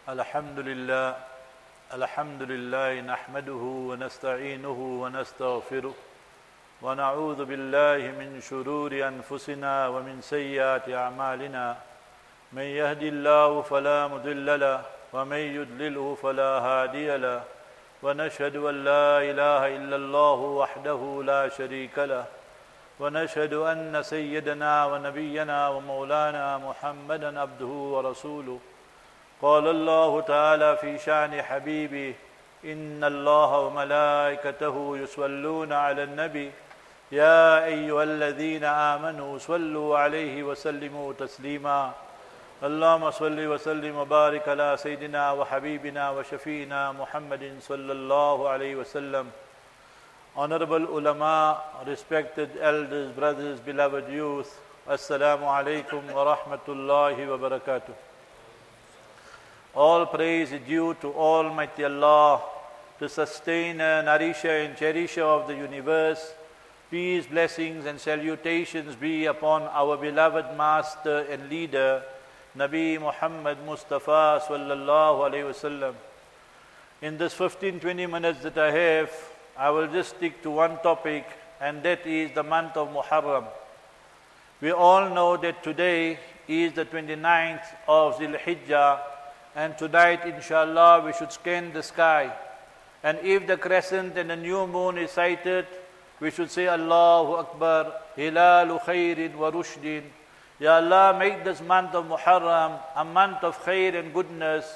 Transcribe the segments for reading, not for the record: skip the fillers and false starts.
Alhamdulillah, Alhamdulillah, nahmaduhu wa nasta'inuhu wa nastaghfiruh wa na'udhu billahi min shururi anfusina wa min sayyiati a'malina. Man yahdihillahu fala mudilla lahu wa man yudlilhu fala hadiya lahu wa nashhadu an la ilaha illallah wahdahu la sharika lahu wa nashhadu anna sayyidana wa nabiyyana wa maulana Muhammadan abduhu wa rasuluh. قال الله تعالى في شأن حبيبه إن الله وملائكته يصلون على النبي يا أيها الذين آمنوا صلوا عليه وسلموا تسليما اللهم صل وسلم وبارك على سيدنا وحبيبنا وشفينا محمد صلى الله عليه وسلم. Honorable ulama, respected elders, brothers, beloved youth, Assalamu alaikum wa rahmatullahi wa barakatuh. All praise is due to Almighty Allah, the sustainer, nourisher and cherisher of the universe. Peace, blessings and salutations be upon our beloved master and leader, Nabi Muhammad Mustafa sallallahu alayhi wasallam. In this 15-20 minutes that I have, I will just stick to one topic, and that is the month of Muharram. We all know that today is the 29th of Zil Hijjah, and tonight, inshallah, we should scan the sky. And if the crescent and the new moon is sighted, we should say, Allahu Akbar, hilalu khairin wa rushdin. Ya Allah, make this month of Muharram a month of khair and goodness,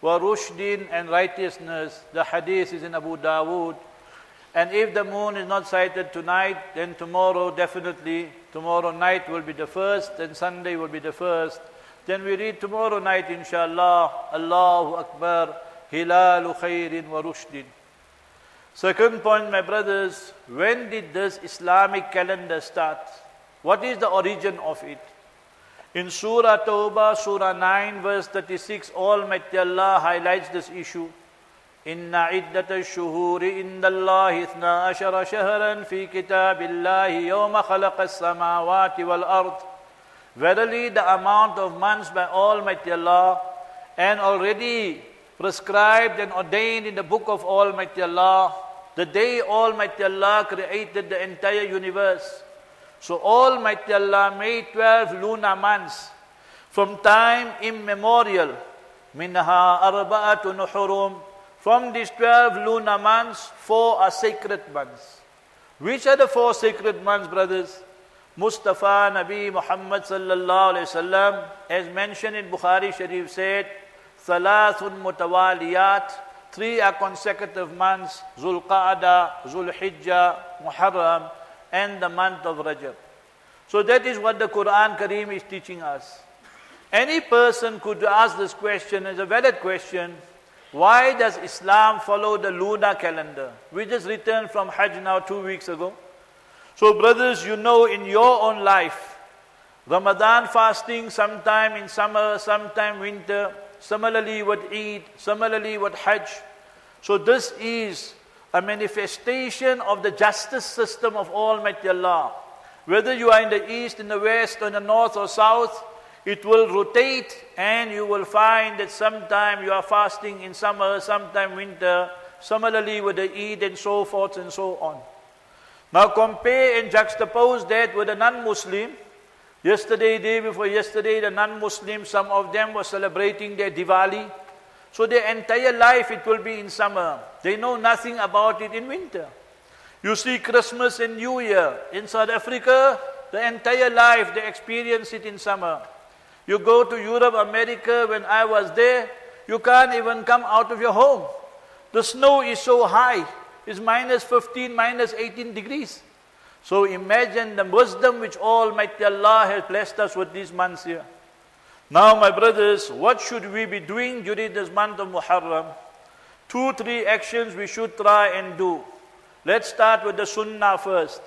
wa rushdin and righteousness. The hadith is in Abu Dawood. And if the moon is not sighted tonight, then tomorrow definitely, tomorrow night will be the first, and Sunday will be the first. Then we read tomorrow night, inshallah, Allahu Akbar, hilalu khairin wa rushdin. Second point, my brothers, when did this Islamic calendar start? What is the origin of it? In Surah Tawbah, Surah 9, verse 36, Almighty Allah highlights this issue. Inna iddata shuhuri indallahi ithna ashara shahran fi kitabillahi yawma khalaqa as-samawati wal ard. Verily, the amount of months by Almighty Allah and already prescribed and ordained in the book of Almighty Allah, the day Almighty Allah created the entire universe. So Almighty Allah made 12 lunar months from time immemorial. Minha arba'atun hurum. From these 12 lunar months, 4 are sacred months. Which are the 4 sacred months, brothers? Mustafa Nabi Muhammad sallallahu alayhi wasallam, as mentioned in Bukhari Sharif, said, Thalathun mutawaliyat, 3 are consecutive months, Zul Qa'dah, Zul Hijjah, Muharram, and the month of Rajab. So that is what the Quran Kareem is teaching us. Any person could ask this question, as a valid question, why does Islam follow the lunar calendar? We just returned from Hajj now 2 weeks ago. So brothers, you know in your own life, Ramadan fasting sometime in summer, sometime winter, similarly with Eid, similarly with Hajj. So this is a manifestation of the justice system of Almighty Allah. Whether you are in the east, in the west, or in the north or south, it will rotate and you will find that sometime you are fasting in summer, sometime winter, similarly with the Eid and so forth and so on. Now compare and juxtapose that with a non-Muslim. Yesterday, day before yesterday, the non-Muslims, some of them were celebrating their Diwali. So their entire life it will be in summer. They know nothing about it in winter. You see Christmas and New Year. In South Africa, the entire life they experience it in summer. You go to Europe, America, when I was there, you can't even come out of your home. The snow is so high. Is minus 15, minus 18 degrees. So imagine the wisdom which Almighty Allah has blessed us with these months here. Now my brothers, what should we be doing during this month of Muharram? 2-3 actions we should try and do. Let's start with the Sunnah first.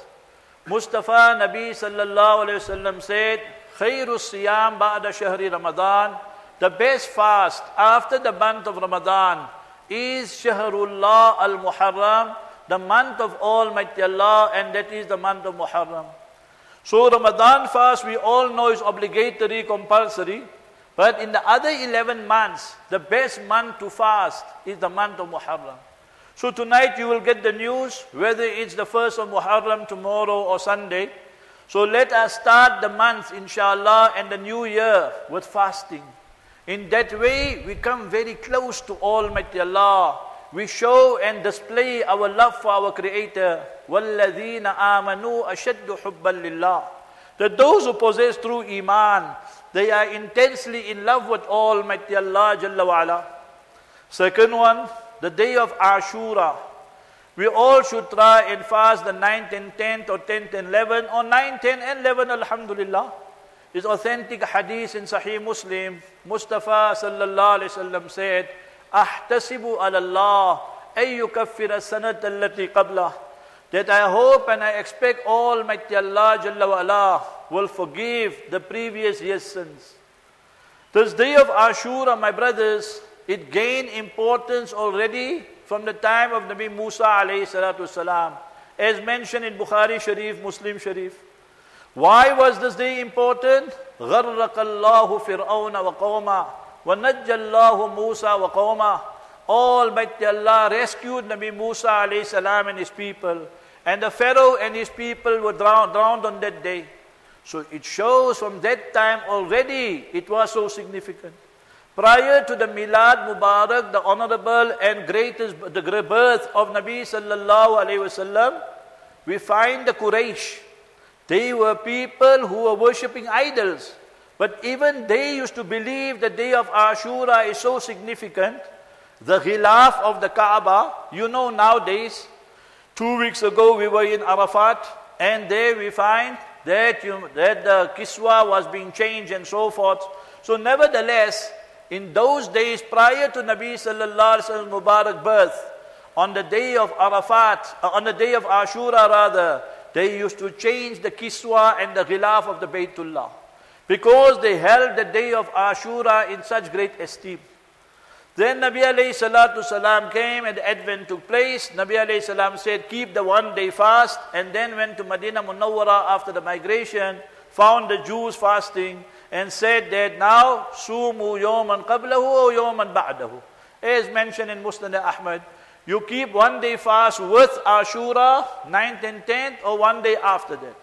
Mustafa Nabi sallallahu alayhi wasallam said, Khairu siyam ba'da shahri Ramadan. The best fast after the month of Ramadan is Shahrullah al-Muharram, the month of Almighty Allah, and that is the month of Muharram. So Ramadan fast we all know is obligatory, compulsory. But in the other 11 months, the best month to fast is the month of Muharram. So tonight you will get the news, whether it's the 1st of Muharram tomorrow or Sunday. So let us start the month, inshallah, and the new year with fasting. In that way, we come very close to Almighty Allah. We show and display our love for our Creator. وَالَّذِينَ آمَنُوا أَشَدُّ حُبًّا لِلَّهِ. That those who possess true Iman, they are intensely in love with Almighty Allah Jalla wa'ala. Second one, the day of Ashura. We all should try and fast the 9th and 10th or 10th and 11th or 9th, 10th and 11th, alhamdulillah. It's authentic hadith in Sahih Muslim. Mustafa sallallahu alayhi wasallam said, "Ahtasibu ala Allah ay yukaffira sanata allati qablah." That I hope and I expect Almighty Allah Jalla wa'ala will forgive the previous year's sins. This day of Ashura, my brothers, it gained importance already from the time of Nabi Musa alayhi salatu wasalam, as mentioned in Bukhari Sharif, Muslim Sharif. Why was this day important? غَرَّقَ اللَّهُ فِرْعَوْنَ وَقَوْمَهُ وَنَجَّى اللَّهُ مُوسَى وَقَوْمَهُ. Almighty Allah rescued Nabi Musa alayhi salam and his people. And the Pharaoh and his people were drowned on that day. So it shows from that time already it was so significant. Prior to the Milad Mubarak, the honorable and greatest, the birth of Nabi sallallahu alayhi wasallam, we find the Quraysh. They were people who were worshipping idols. But even they used to believe the day of Ashura is so significant. The Ghilaf of the Kaaba, you know nowadays, 2 weeks ago we were in Arafat, and there we find that the Kiswa was being changed and so forth. So nevertheless, in those days prior to Nabi sallallahu alaihi wasallam Mubarak birth, on the day of Arafat, on the day of Ashura rather, they used to change the Kiswa and the Ghilaf of the Baytullah, because they held the day of Ashura in such great esteem. Then Nabi alayhi salatu salam came and the Advent took place. Nabi alayhi salam said, keep the 1 day fast, and then went to Madinah Munawwara after the migration, found the Jews fasting, and said that now, Sumu yawman qablahu or yawman ba'dahu. As mentioned in Musnad Ahmad, you keep 1 day fast with Ashura, 9th and 10th, or 1 day after that.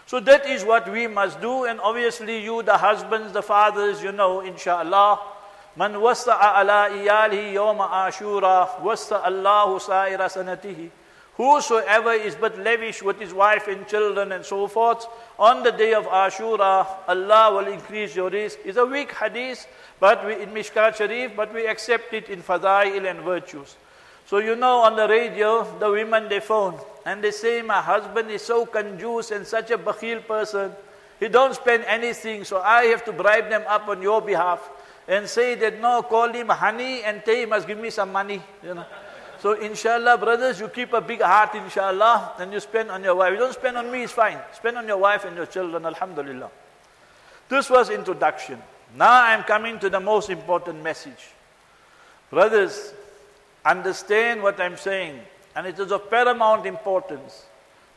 So that is what we must do, and obviously you, the husbands, the fathers, you know, inshallah, Man wasa'a ala iyalihi yawma ashura wasa'a Allahu sa'ira sanatihi. Whosoever is but lavish with his wife and children and so forth, on the day of Ashura, Allah will increase your risk. It's a weak hadith, but in Mishkat Sharif, but we accept it in Fadail and virtues. So you know, on the radio, the women, they phone, and they say, my husband is so conjuice and such a bakhil person, he don't spend anything, so I have to bribe them up on your behalf, and say that, no, call him honey and tell he must give me some money, you know. So inshallah, brothers, you keep a big heart, inshallah, and you spend on your wife. You don't spend on me, it's fine. Spend on your wife and your children, alhamdulillah. This was introduction. Now I am coming to the most important message. Brothers, understand what I am saying, and it is of paramount importance.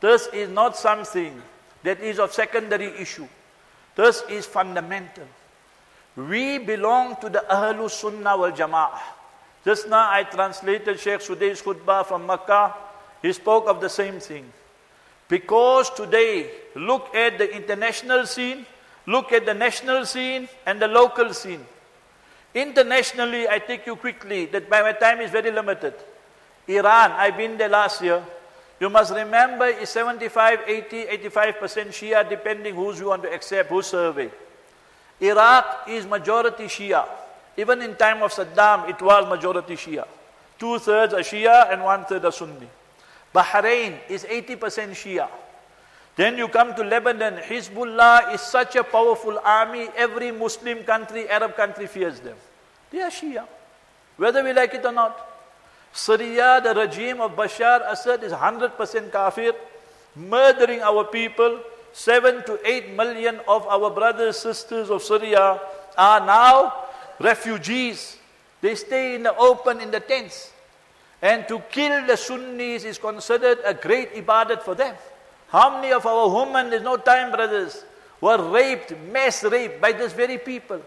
This is not something that is of secondary issue. This is fundamental. We belong to the Ahlus Sunnah wal Jama'ah. Just now I translated Sheikh Suday's khutbah from Makkah. He spoke of the same thing. Because today, look at the international scene, look at the national scene and the local scene. Internationally, I take you quickly, that my time is very limited. Iran, I've been there last year. You must remember, is 75, 80, 85% Shia, depending whose you want to accept, whose survey. Iraq is majority Shia. Even in time of Saddam, it was majority Shia. 2/3 are Shia and 1/3 are Sunni. Bahrain is 80% Shia. Then you come to Lebanon. Hezbollah is such a powerful army, every Muslim country, Arab country fears them. They are Shia, whether we like it or not. Syria, the regime of Bashar Assad is 100% kafir, murdering our people. 7 to 8 million of our brothers, sisters of Syria are now refugees. They stay in the open, in the tents. And to kill the Sunnis is considered a great ibadat for them. How many of our women, there's no time, brothers, were raped, mass raped by these very people.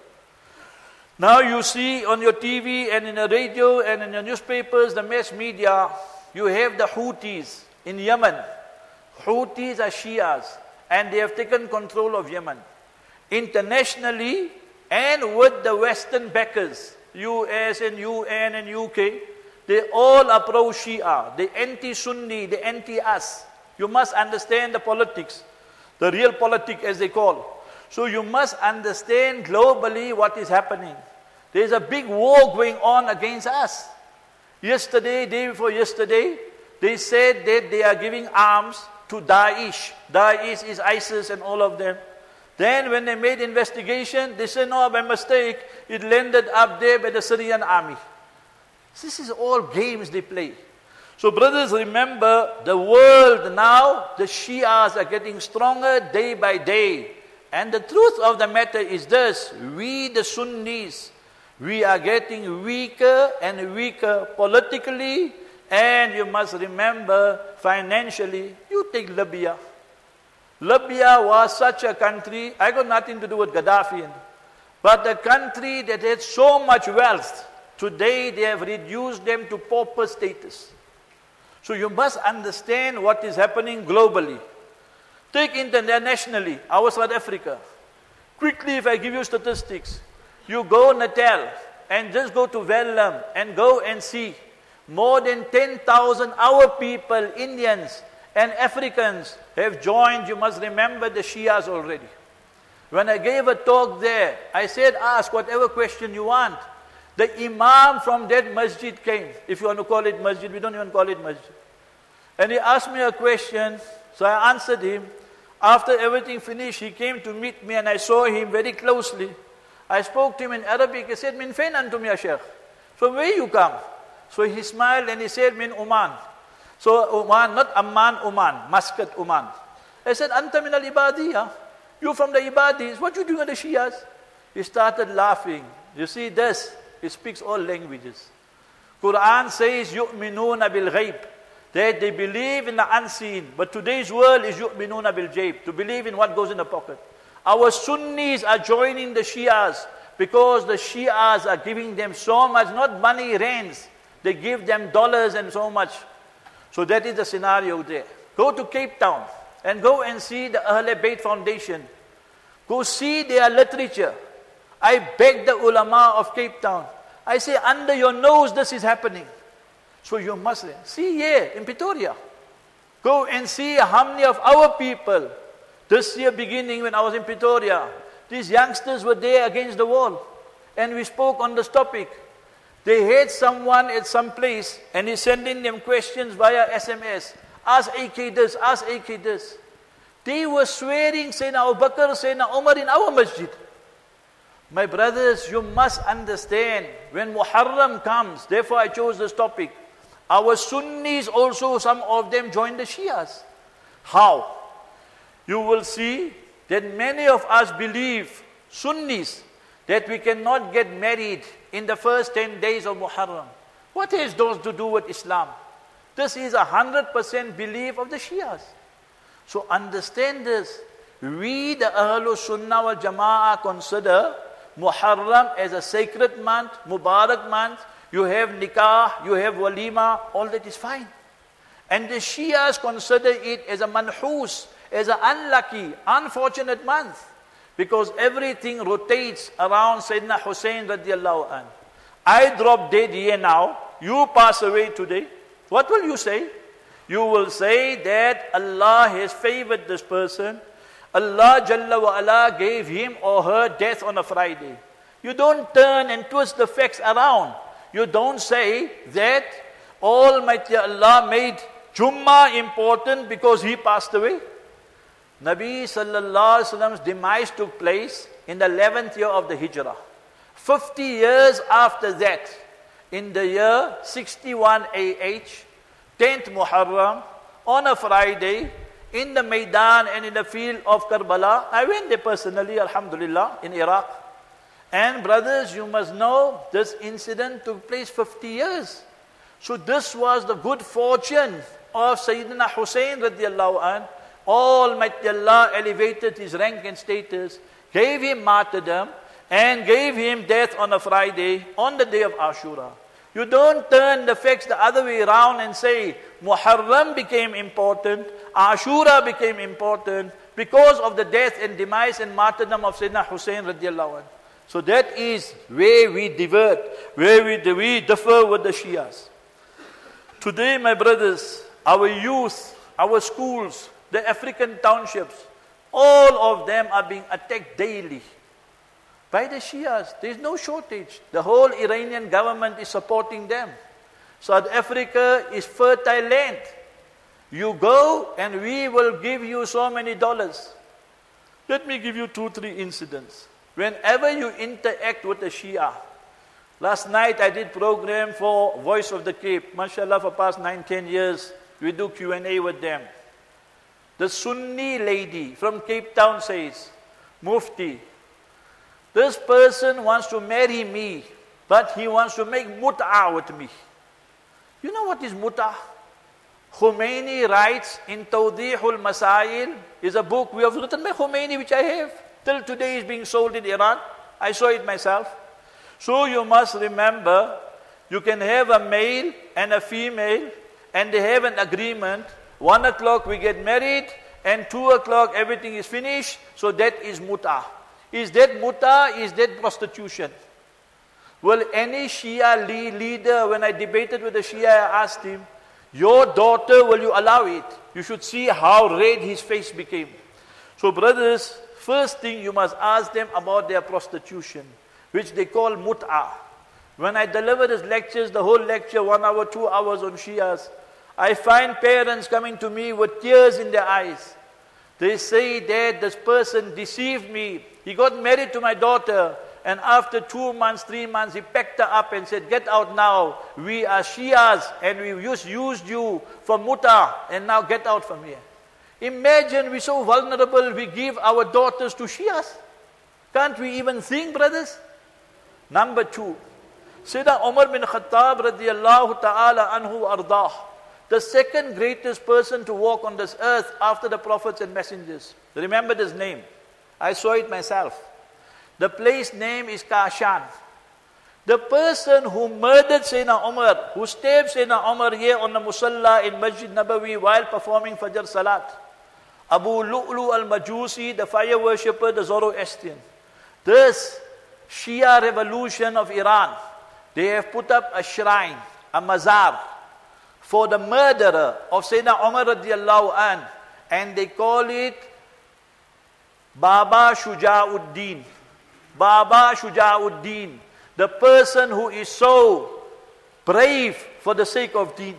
Now you see on your TV and in the radio and in the newspapers, the mass media, you have the Houthis in Yemen. Houthis are Shias and they have taken control of Yemen. Internationally and with the Western backers, US and UN and UK, they all are pro-Shia, they anti-Sunni, they anti-us. You must understand the politics, the real politics as they call. So you must understand globally what is happening. There is a big war going on against us. Yesterday, day before yesterday, they said that they are giving arms to Daesh. Daesh is ISIS and all of them. Then when they made investigation, they said, no, by mistake, it landed up there by the Syrian army. This is all games they play. So brothers, remember, the world now, the Shias are getting stronger day by day. And the truth of the matter is this: we the Sunnis, we are getting weaker and weaker politically, and you must remember financially. You take Libya. Libya was such a country, I got nothing to do with Gaddafi, but a country that had so much wealth, today they have reduced them to pauper status. So you must understand what is happening globally. Take internationally, our South Africa. Quickly, if I give you statistics, you go Natal and just go to Verulam and go and see more than 10,000 our people, Indians and Africans have joined. You must remember the Shias already. When I gave a talk there, I said, ask whatever question you want. The Imam from that masjid came. If you want to call it masjid, we don't even call it masjid. And he asked me a question, so I answered him. After everything finished, he came to meet me and I saw him very closely. I spoke to him in Arabic. He said, Min fain antum ya Sheikh? From where you come? So he smiled and he said, Min Oman. So Oman, not Amman, Oman, Muscat, Oman. I said, Anta min al-Ibadiyah. You from the Ibadis. What you doing with the Shias? He started laughing. You see this? He speaks all languages. Quran says, yu'minuna bil ghayb. That they believe in the unseen. But today's world is yu'minuna bil jayb, to believe in what goes in the pocket. Our Sunnis are joining the Shias because the Shias are giving them so much, not money, rands. They give them dollars and so much. So that is the scenario there. Go to Cape Town and go and see the Ahl Bayt Foundation. Go see their literature. I beg the ulama of Cape Town. I say, under your nose this is happening. So you must see here in Pretoria. Go and see how many of our people, this year beginning when I was in Pretoria, these youngsters were there against the wall. And we spoke on this topic. They had someone at some place and he's sending them questions via SMS. Ask AK this, ask AK this. They were swearing Sayyidina Abu Bakr, Sayyidina Umar in our masjid. My brothers, you must understand, when Muharram comes, therefore I chose this topic, our Sunnis also, some of them join the Shias. How? You will see that many of us believe, Sunnis, that we cannot get married in the first 10 days of Muharram. What has those to do with Islam? This is 100% belief of the Shias. So understand this. We, the Ahlul Sunnah wal Jama'ah, consider Muharram as a sacred month, Mubarak month. You have nikah, you have walima, all that is fine. And the Shias consider it as a manhus, as an unlucky, unfortunate month. Because everything rotates around Sayyidina Hussein radiallahu anh. I drop dead here now, you pass away today. What will you say? You will say that Allah has favored this person. Allah Jalla wa Ala gave him or her death on a Friday. You don't turn and twist the facts around. You don't say that Almighty Allah made Jummah important because he passed away. Nabi Sallallahu Alaihi Wasallam's demise took place in the 11th year of the Hijrah. 50 years after that, in the year 61 AH, 10th Muharram, on a Friday, in the Maidan and in the field of Karbala. I went there personally, Alhamdulillah, in Iraq. And brothers, you must know, this incident took place 50 years. So this was the good fortune of Sayyidina Hussein radiallahu anh. Almighty Allah elevated his rank and status, gave him martyrdom, and gave him death on a Friday, on the day of Ashura. You don't turn the facts the other way around and say Muharram became important, Ashura became important because of the death and demise and martyrdom of Sayyidina Hussein radiallahu anhu. So that is where we divert, where we differ with the Shias. Today, my brothers, our youth, our schools, the African townships, all of them are being attacked daily by the Shias. There is no shortage. The whole Iranian government is supporting them. South Africa is fertile land. You go and we will give you so many dollars. Let me give you 2-3 incidents. Whenever you interact with the Shia, last night I did program for Voice of the Cape. MashaAllah, for past 9-10 years, we do Q&A with them. The Sunni lady from Cape Town says, Mufti, this person wants to marry me, but he wants to make mut'ah with me. You know what is mut'ah? Khomeini writes in Tawdihul Masail, is a book we have written by Khomeini, which I have. Till today is being sold in Iran. I saw it myself. So you must remember, you can have a male and a female, and they have an agreement. 1 o'clock we get married, and 2 o'clock everything is finished. So that is mut'ah. Is that mut'ah? Is that prostitution? Well, any Shia leader, when I debated with the Shia, I asked him, your daughter, will you allow it? You should see how red his face became. So brothers, first thing you must ask them about their prostitution, which they call mut'ah. When I deliver these lectures, the whole lecture, 1 hour, 2 hours on Shias, I find parents coming to me with tears in their eyes. They say, Dad, this person deceived me. He got married to my daughter, and after 2 months, 3 months, he packed her up and said, get out now. We are Shias, and we used you for mut'ah, and now get out from here. Imagine we're so vulnerable, we give our daughters to Shias. Can't we even think, brothers? Number 2, Sayyidina Umar bin Khattab radiyallahu ta'ala anhu ardah, the second greatest person to walk on this earth after the prophets and messengers. Remember this name. I saw it myself. The place name is Kashan. The person who murdered Sayyidina Umar, who stabbed Sayyidina Umar here on the Musalla in Masjid Nabawi while performing Fajr Salat, Abu Lu'lu al-Majusi, the fire worshipper, the Zoroastrian. This Shia revolution of Iran, they have put up a shrine, a mazar, for the murderer of Sayyidina Umar radiallahu an, and they call it Baba Shuja'uddin. Baba Shuja'uddin, the person who is so brave for the sake of deen.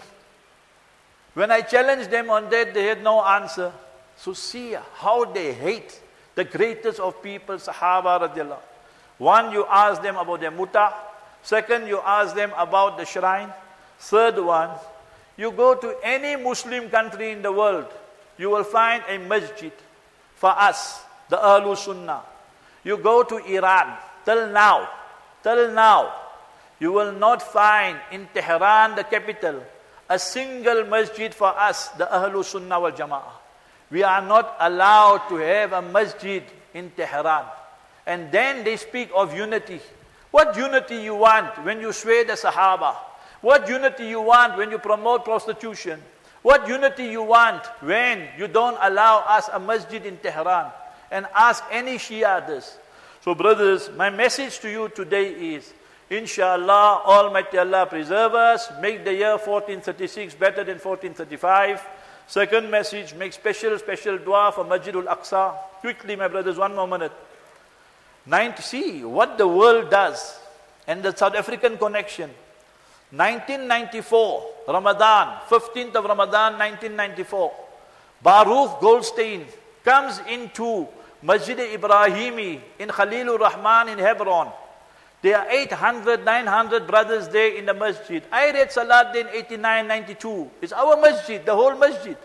When I challenged them on that, they had no answer. So see how they hate the greatest of people, Sahaba radiallahu. One, you ask them about their mut'ah. Second, you ask them about the shrine. Third one, you go to any Muslim country in the world, you will find a masjid for us, the Ahlul Sunnah. You go to Iran, till now, you will not find in Tehran, the capital, a single masjid for us, the Ahlul Sunnah wal Jama'ah. We are not allowed to have a masjid in Tehran. And then they speak of unity. What unity you want when you swear the Sahaba? What unity you want when you promote prostitution? What unity you want when you don't allow us a masjid in Tehran? And ask any Shia this. So brothers, my message to you today is, inshallah, Almighty Allah preserve us, make the year 1436 better than 1435. Second message, make special dua for Masjidul Aqsa. Quickly, my brothers, 1 more minute. See what the world does, and the South African connection. 1994, Ramadan, 15th of Ramadan, 1994. Baruch Goldstein comes into Masjid Ibrahimi in Khalilur Rahman in Hebron. There are 800, 900 brothers there in the masjid. I read Salat in 89, 92. It's our masjid, the whole masjid.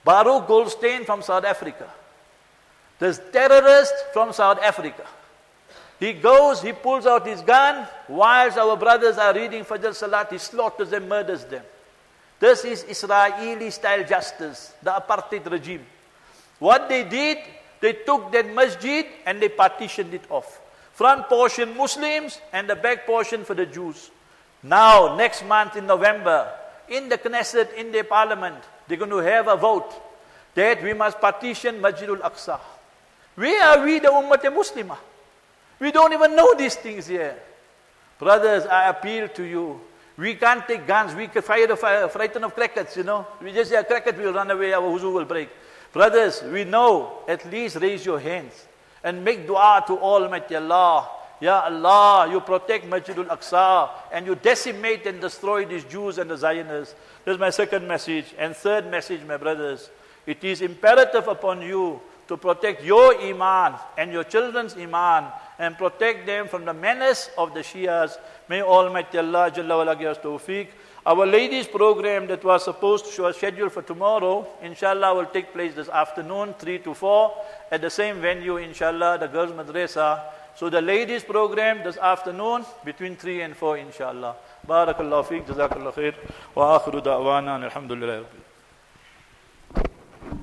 Baruch Goldstein from South Africa. There's terrorist from South Africa. He goes, he pulls out his gun, whilst our brothers are reading Fajr Salat, he slaughters them, murders them. This is Israeli-style justice, the apartheid regime. What they did, they took that masjid and they partitioned it off. Front portion Muslims and the back portion for the Jews. Now, next month in November, in the Knesset, in the parliament, they're going to have a vote that we must partition Masjidul Aqsa. Where are we, the Ummah Muslimah? We don't even know these things here. Brothers, I appeal to you. We can't take guns. We can frighten of crickets, We just say a cricket will run away, our wuzu will break. Brothers, we know, at least raise your hands and make dua to Almighty Allah. Ya Allah, you protect Masjidul Aqsa and you decimate and destroy these Jews and the Zionists. This is my second message. And third message, my brothers, it is imperative upon you to protect your iman and your children's iman and protect them from the menace of the Shias. May Almighty Allah Jalla wala give us tawfiq. Our ladies program that was supposed to was scheduled for tomorrow, inshallah, will take place this afternoon, 3 to 4, at the same venue, inshallah, the girls' madrasa. So the ladies program this afternoon, between 3 and 4, inshallah. Barakallahu feek, jazakallahu khair, wa akhiru da'wana, alhamdulillah.